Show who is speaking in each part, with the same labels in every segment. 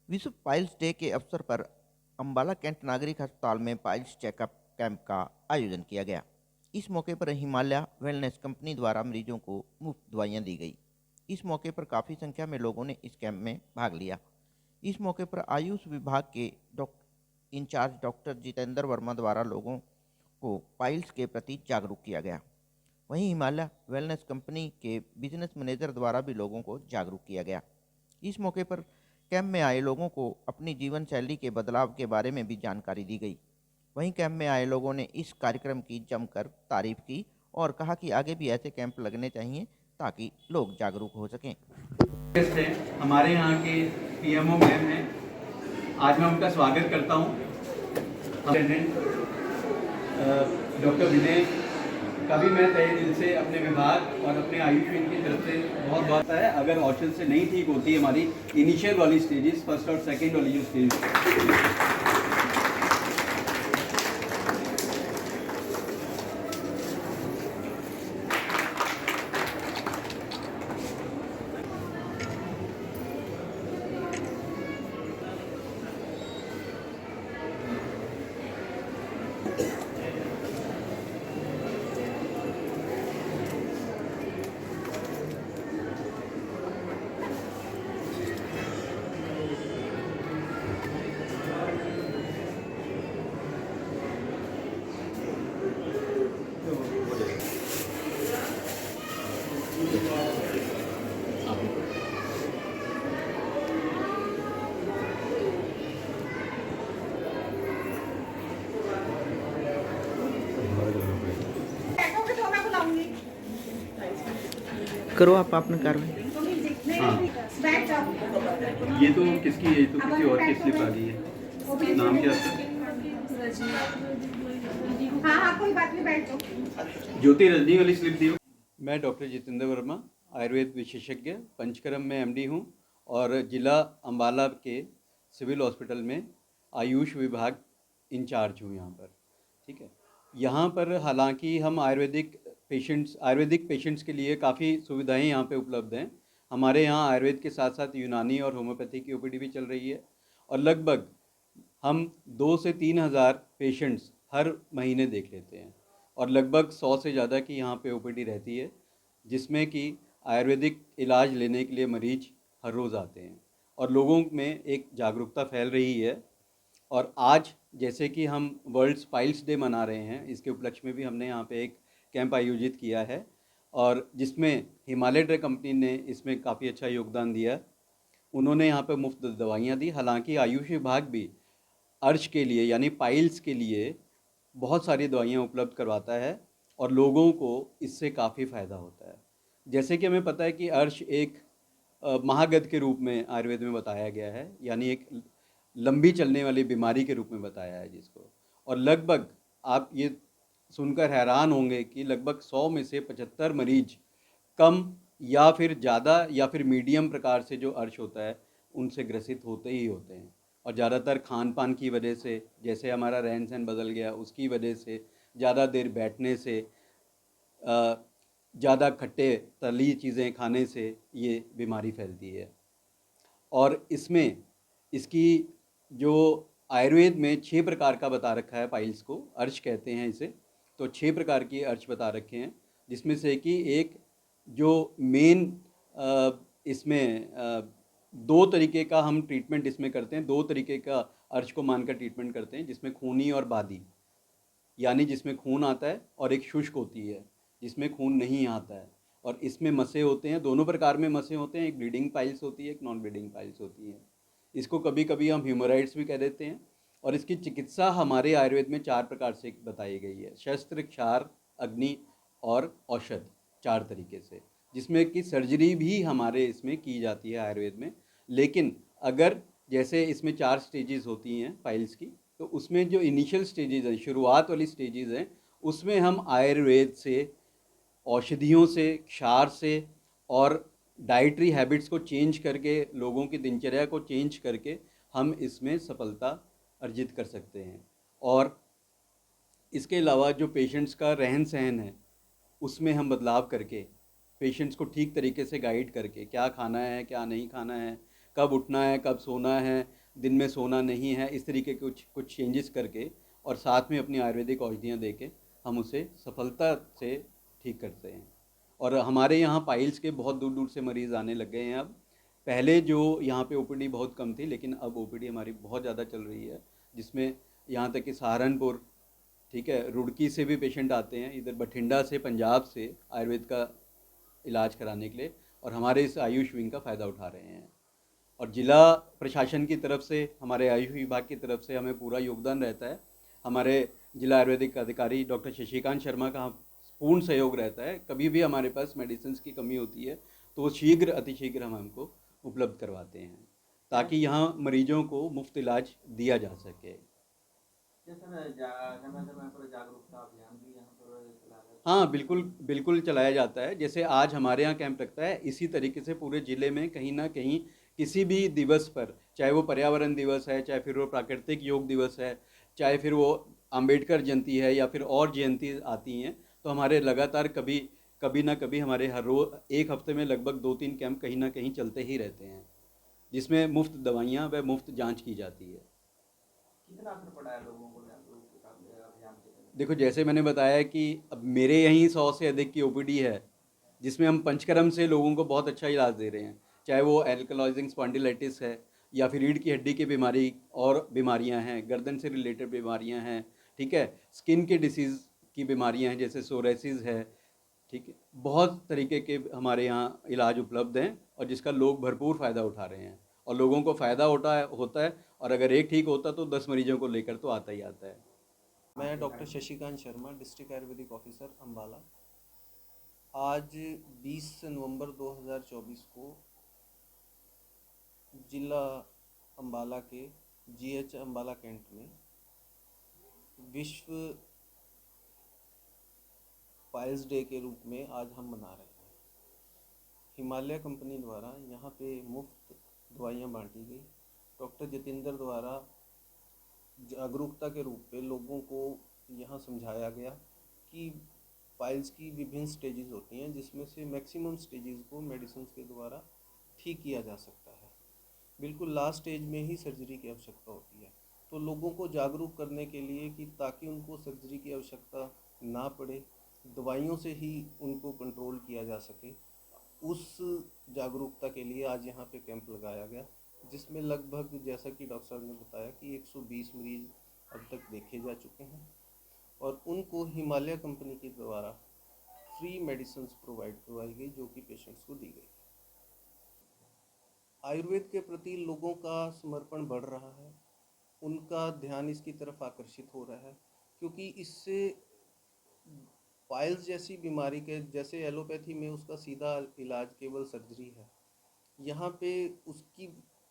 Speaker 1: विश्व piles day के अवसर पर अम्बाला कैंट नागरिक अस्पताल में पाइल्स चेकअप कैंप का आयोजन किया गया। इस मौके पर हिमालय वेलनेस कंपनी द्वारा मरीजों को मुफ्त दवाइयां दी गई। इस मौके पर काफ़ी संख्या में लोगों ने इस कैंप में भाग लिया। इस मौके पर आयुष विभाग के इंचार्ज डॉक्टर जितेंद्र वर्मा द्वारा लोगों को पाइल्स के प्रति जागरूक किया गया। वहीं हिमालय वेलनेस कंपनी के बिजनेस मैनेजर द्वारा भी लोगों को जागरूक किया गया। इस मौके पर कैंप में आए लोगों को अपनी जीवन शैली के बदलाव के बारे में भी जानकारी दी गई। वहीं कैंप में आए लोगों ने इस कार्यक्रम की जमकर तारीफ की और कहा कि आगे भी ऐसे कैंप लगने चाहिए ताकि लोग जागरूक हो सकें।
Speaker 2: गेस्ट हैं हमारे यहाँ के पीएमओ मैम हैं। आज मैं उनका स्वागत करता हूँ। डॉक्टर विनय का भी मैं तहे दिल से अपने विभाग और अपने आयुष विंग की तरफ से बहुत बहुत है। अगर औषध से नहीं ठीक होती हमारी इनिशियल वाली स्टेजेस, फर्स्ट और सेकेंड वाली जो स्टेज,
Speaker 1: करो आप अपना कार्रवाई।
Speaker 2: हाँ, ये तो किसकी है? ये तो किसी और की स्लिप आ गई है। नाम क्या है?
Speaker 3: हाँ हाँ कोई बात नहीं, बैठ जाओ।
Speaker 2: ज्योति रजनी वाली स्लिप दी। मैं डॉक्टर जितेंद्र वर्मा, आयुर्वेद विशेषज्ञ, पंचकर्म में एमडी हूँ और जिला अम्बाला के सिविल हॉस्पिटल में आयुष विभाग इंचार्ज हूँ यहाँ पर। ठीक है, यहाँ पर हालांकि हम आयुर्वेदिक पेशेंट्स के लिए काफ़ी सुविधाएं यहाँ पे उपलब्ध हैं। हमारे यहाँ आयुर्वेद के साथ साथ यूनानी और होम्योपैथी की ओपीडी भी चल रही है और लगभग हम 2 से 3 हज़ार पेशेंट्स हर महीने देख लेते हैं और लगभग 100 से ज़्यादा की यहाँ पे ओपीडी रहती है, जिसमें कि आयुर्वेदिक इलाज लेने के लिए मरीज हर रोज़ आते हैं और लोगों में एक जागरूकता फैल रही है। और आज जैसे कि हम वर्ल्ड पाइल्स डे मना रहे हैं, इसके उपलक्ष्य में भी हमने यहाँ पे एक कैंप आयोजित किया है और जिसमें हिमालय ड्रग कंपनी ने इसमें काफ़ी अच्छा योगदान दिया। उन्होंने यहाँ पे मुफ्त दवाइयाँ दी। हालांकि आयुष विभाग भी अर्श के लिए यानी पाइल्स के लिए बहुत सारी दवाइयाँ उपलब्ध करवाता है और लोगों को इससे काफ़ी फ़ायदा होता है। जैसे कि हमें पता है कि अर्श एक महागत के रूप में आयुर्वेद में बताया गया है, यानी एक लंबी चलने वाली बीमारी के रूप में बताया है जिसको, और लगभग आप ये सुनकर हैरान होंगे कि लगभग 100 में से 75 मरीज कम या फिर ज़्यादा या फिर मीडियम प्रकार से जो अर्श होता है उनसे ग्रसित होते ही होते हैं। और ज़्यादातर खान पान की वजह से, जैसे हमारा रहन सहन बदल गया उसकी वजह से, ज़्यादा देर बैठने से, ज़्यादा खट्टे तली चीज़ें खाने से ये बीमारी फैलती है। और इसमें इसकी जो आयुर्वेद में 6 प्रकार का बता रखा है, पाइल्स को अर्श कहते हैं इसे, तो 6 प्रकार की अर्श बता रखे हैं, जिसमें से कि एक जो मेन इसमें 2 तरीके का हम ट्रीटमेंट इसमें करते हैं। 2 तरीके का अर्श को मानकर ट्रीटमेंट करते हैं, जिसमें खूनी और बादी, यानी जिसमें खून आता है, और एक शुष्क होती है जिसमें खून नहीं आता है। और इसमें मसे होते हैं, दोनों प्रकार में मसे होते हैं, एक ब्लीडिंग पाइल्स होती है, एक नॉन ब्लीडिंग पाइल्स होती है। इसको कभी कभी हम ह्यूमराइड्स भी कह देते हैं। और इसकी चिकित्सा हमारे आयुर्वेद में 4 प्रकार से बताई गई है: शस्त्र, क्षार, अग्नि और औषध, 4 तरीके से, जिसमें कि सर्जरी भी हमारे इसमें की जाती है आयुर्वेद में। लेकिन अगर जैसे इसमें 4 स्टेजेस होती हैं पाइल्स की, तो उसमें जो इनिशियल स्टेजेस हैं, शुरुआत वाली स्टेजेस हैं, उसमें हम आयुर्वेद से, औषधियों से, क्षार से और डाइटरी हैबिट्स को चेंज करके, लोगों की दिनचर्या को चेंज करके हम इसमें सफलता अर्जित कर सकते हैं। और इसके अलावा जो पेशेंट्स का रहन सहन है उसमें हम बदलाव करके पेशेंट्स को ठीक तरीके से गाइड करके क्या खाना है क्या नहीं खाना है, कब उठना है, कब सोना है, दिन में सोना नहीं है, इस तरीके के कुछ कुछ चेंजेस करके और साथ में अपनी आयुर्वेदिक औषधियाँ दे के हम उसे सफलता से ठीक करते हैं। और हमारे यहाँ पाइल्स के बहुत दूर दूर से मरीज़ आने लग गए हैं अब। पहले जो यहाँ पे ओपीडी बहुत कम थी, लेकिन अब ओपीडी हमारी बहुत ज़्यादा चल रही है, जिसमें यहाँ तक कि सहारनपुर, ठीक है, रुड़की से भी पेशेंट आते हैं, इधर बठिंडा से, पंजाब से आयुर्वेद का इलाज कराने के लिए, और हमारे इस आयुष विंग का फ़ायदा उठा रहे हैं। और जिला प्रशासन की तरफ से, हमारे आयुष विभाग की तरफ से हमें पूरा योगदान रहता है। हमारे जिला आयुर्वेदिक अधिकारी डॉक्टर शशिकांत शर्मा का पूर्ण सहयोग रहता है। कभी भी हमारे पास मेडिसिन की कमी होती है तो वो शीघ्र अतिशीघ्र हम हमको उपलब्ध करवाते हैं, ताकि यहाँ मरीजों को मुफ्त इलाज दिया जा सके।
Speaker 4: समय समय पर जागरूकता अभियान भी यहाँ पर चलाया जाता है।
Speaker 2: हाँ, बिल्कुल बिल्कुल चलाया जाता है। जैसे आज हमारे यहाँ कैंप लगता है, इसी तरीके से पूरे ज़िले में कहीं ना कहीं किसी भी दिवस पर, चाहे वो पर्यावरण दिवस है, चाहे फिर वो प्राकृतिक योग दिवस है, चाहे फिर वो अंबेडकर जयंती है, या फिर और जयंती आती हैं, तो हमारे लगातार कभी कभी ना कभी हमारे हर रोज एक हफ्ते में लगभग 2-3 कैंप कहीं ना कहीं चलते ही रहते हैं, जिसमें मुफ्त दवाइयाँ व मुफ्त जांच की जाती है।
Speaker 4: कितना असर पड़ा है लोगों को जागरूकता अभियान के तहत?
Speaker 2: देखो, जैसे मैंने बताया कि अब मेरे यहीं 100 से अधिक की ओपीडी है, जिसमें हम पंचकर्म से लोगों को बहुत अच्छा इलाज दे रहे हैं, चाहे वो एल्कलॉजिंग स्पॉन्डिलाइटिस है, या फिर रीढ़ की हड्डी की बीमारी और बीमारियां हैं, गर्दन से रिलेटेड बीमारियां हैं, ठीक है, स्किन के डिसीज़ की बीमारियां हैं जैसे सोरेसिस है, ठीक है, बहुत तरीके के हमारे यहाँ इलाज उपलब्ध हैं, और जिसका लोग भरपूर फ़ायदा उठा रहे हैं, और लोगों को फ़ायदा होता है, और अगर एक ठीक होता तो 10 मरीजों को लेकर तो आता ही आता है।
Speaker 5: मैं doctor Shashikant Sharma, district Ayurvedic officer Ambala. आज 20 नवंबर 2024 को जिला अम्बाला के जीएच अम्बाला कैंट में विश्व पाइल्स डे के रूप में आज हम मना रहे हैं। हिमालय कंपनी द्वारा यहाँ पे मुफ्त दवाइयाँ बांटी गई। डॉक्टर जितेंद्र द्वारा जागरूकता के रूप में लोगों को यहाँ समझाया गया कि पाइल्स की विभिन्न स्टेजेस होती हैं, जिसमें से मैक्सिमम स्टेजेस को मेडिसिन के द्वारा ठीक किया जा सकता है। बिल्कुल लास्ट स्टेज में ही सर्जरी की आवश्यकता होती है। तो लोगों को जागरूक करने के लिए कि ताकि उनको सर्जरी की आवश्यकता ना पड़े, दवाइयों से ही उनको कंट्रोल किया जा सके, उस जागरूकता के लिए आज यहाँ पे कैंप लगाया गया, जिसमें लगभग, जैसा कि डॉक्टर साहब ने बताया, कि 120 मरीज अब तक देखे जा चुके हैं, और उनको हिमालय कंपनी के द्वारा फ्री मेडिसिन प्रोवाइड करवाई गई, जो कि पेशेंट्स को दी गई। आयुर्वेद के प्रति लोगों का समर्पण बढ़ रहा है, उनका ध्यान इसकी तरफ आकर्षित हो रहा है, क्योंकि इससे पाइल्स जैसी बीमारी के, जैसे एलोपैथी में उसका सीधा इलाज केवल सर्जरी है, यहाँ पे उसकी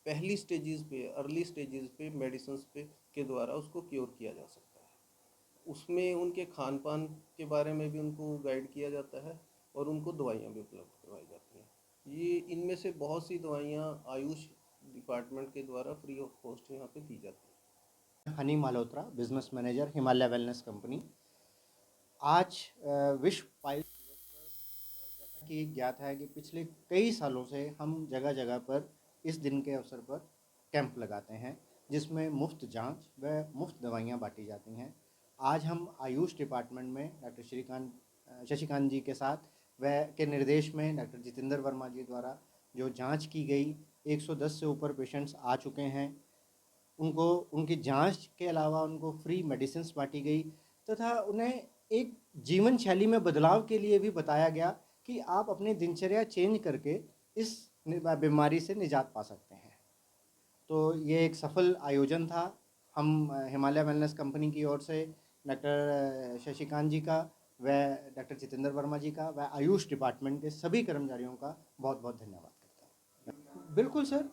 Speaker 5: पहली स्टेजेस पे, अर्ली स्टेजेस पे मेडिसिन पे के द्वारा उसको क्योर किया जा सकता है। उसमें उनके खान पान के बारे में भी उनको गाइड किया जाता है, और उनको दवाइयाँ भी उपलब्ध करवाई जाती हैं। ये इनमें से बहुत सी दवाइयाँ आयुष डिपार्टमेंट के द्वारा फ्री ऑफ कॉस्ट यहाँ पे दी जाती हैं।
Speaker 6: Honey Malhotra, business manager, Himalaya wellness company. आज विश्व पाइल्स दिवस पर जैसा कि ज्ञात है कि पिछले कई सालों से हम जगह जगह पर इस दिन के अवसर पर कैंप लगाते हैं, जिसमें मुफ्त जांच व मुफ्त दवाइयां बांटी जाती हैं। आज हम आयुष डिपार्टमेंट में डॉक्टर शशिकांत जी के साथ व के निर्देश में डॉक्टर जितेंद्र वर्मा जी द्वारा जो जांच की गई, 110 से ऊपर पेशेंट्स आ चुके हैं। उनको उनकी जांच के अलावा उनको फ्री मेडिसिन्स बांटी गई, तथा उन्हें एक जीवन शैली में बदलाव के लिए भी बताया गया कि आप अपनी दिनचर्या चेंज करके इस बीमारी से निजात पा सकते हैं। तो ये एक सफल आयोजन था। हम हिमालय वेलनेस कंपनी की ओर से डॉक्टर शशिकांत जी का व डॉक्टर जितेंद्र वर्मा जी का व आयुष डिपार्टमेंट के सभी कर्मचारियों का बहुत बहुत धन्यवाद करता हूँ। बिल्कुल सर,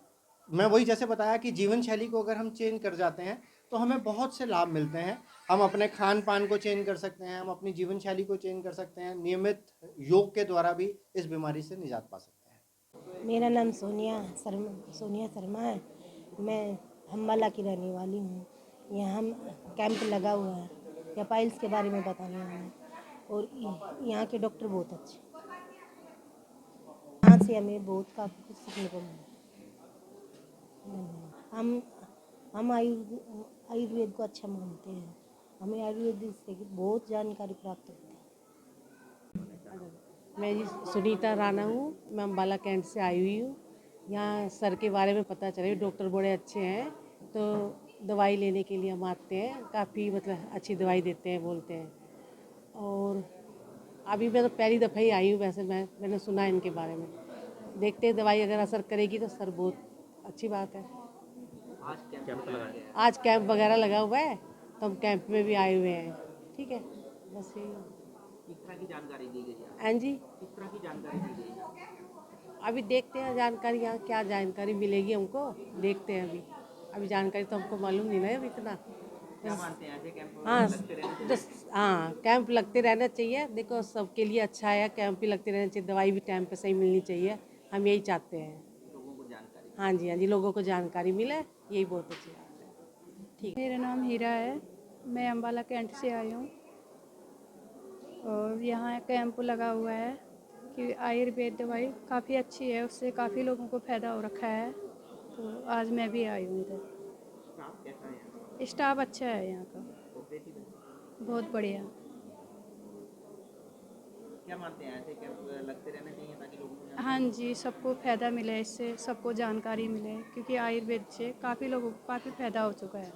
Speaker 6: मैं वही जैसे बताया कि जीवन शैली को अगर हम चेंज कर जाते हैं तो हमें बहुत से लाभ मिलते हैं। हम अपने खान पान को चेंज कर सकते हैं, हम अपनी जीवन शैली को चेंज कर सकते हैं, नियमित योग के द्वारा भी इस बीमारी से निजात पा सकते हैं।
Speaker 7: मेरा नाम सोनिया शर्मा है। मैं अम्बाला की रहने वाली हूँ। यहाँ हम कैंप लगा हुआ है, या पाइल्स के बारे में बताने वाले हैं, और यहाँ के डॉक्टर बहुत अच्छे, यहाँ से हमें बहुत काफ़ी कुछ सीखने को मिला। हम आयुर्वेद को अच्छा मानते हैं। हमें आयुर्वेद से बहुत जानकारी प्राप्त होती है।
Speaker 8: मैं जी सुनीता राणा हूँ। मैं अम्बाला कैंट से आई हुई हूँ। यहाँ सर के बारे में पता चला, डॉक्टर बड़े अच्छे हैं, तो दवाई लेने के लिए हम आते हैं। काफ़ी मतलब अच्छी दवाई देते हैं, बोलते हैं। और अभी मैं तो पहली दफ़ा ही आई हूँ, वैसे मैंने सुना है इनके बारे में। देखते हैं दवाई अगर असर करेगी तो सर बहुत अच्छी बात है।
Speaker 4: आज कैंप लगाया गया है।
Speaker 8: आज कैंप वगैरह लगा हुआ है, तो हम कैंप में भी आए हुए हैं। ठीक है, बस यही।
Speaker 4: किस तरह की जानकारी दी गई है?
Speaker 8: हाँ जी,
Speaker 4: किस तरह की जानकारी दी गई है?
Speaker 8: अभी देखते हैं जानकारी, यहाँ क्या जानकारी मिलेगी हमको, देखते हैं। अभी जानकारी तो हमको मालूम नहीं ना है अभी इतना।
Speaker 4: क्या मानते हैं ऐसे कैंप
Speaker 8: हाँ,
Speaker 4: लगते रहने चाहिए?
Speaker 8: हाँ कैंप लगते रहना चाहिए। देखो सबके लिए अच्छा है, कैंप भी लगते रहना चाहिए, दवाई भी टाइम पे सही मिलनी चाहिए। हम यही चाहते हैं।
Speaker 4: लोगों को जानकारी।
Speaker 8: हाँ जी, हाँ जी, लोगों को जानकारी मिले, यही बहुत अच्छी बात है। ठीक।
Speaker 9: मेरा नाम हीरा है। मैं अम्बाला कैंट से आई हूँ और यहाँ कैंप लगा हुआ है कि आयुर्वेद दवाई काफ़ी अच्छी है, उससे काफ़ी लोगों को फ़ायदा हो रखा है। तो आज मैं भी आई हूँ इधर।
Speaker 4: स्टाफ कैसा है यहाँ?
Speaker 9: स्टाफ अच्छा है यहाँ का,
Speaker 4: कोऑपरेटिव है?
Speaker 9: बहुत बढ़िया।
Speaker 4: क्या मानते हैं ऐसे कैंप लगते रहने चाहिए ताकि लोगों को
Speaker 9: हाँ जी, सबको फ़ायदा मिले, इससे सबको जानकारी मिले, क्योंकि आयुर्वेद से काफ़ी लोगों को काफ़ी फ़ायदा हो चुका है।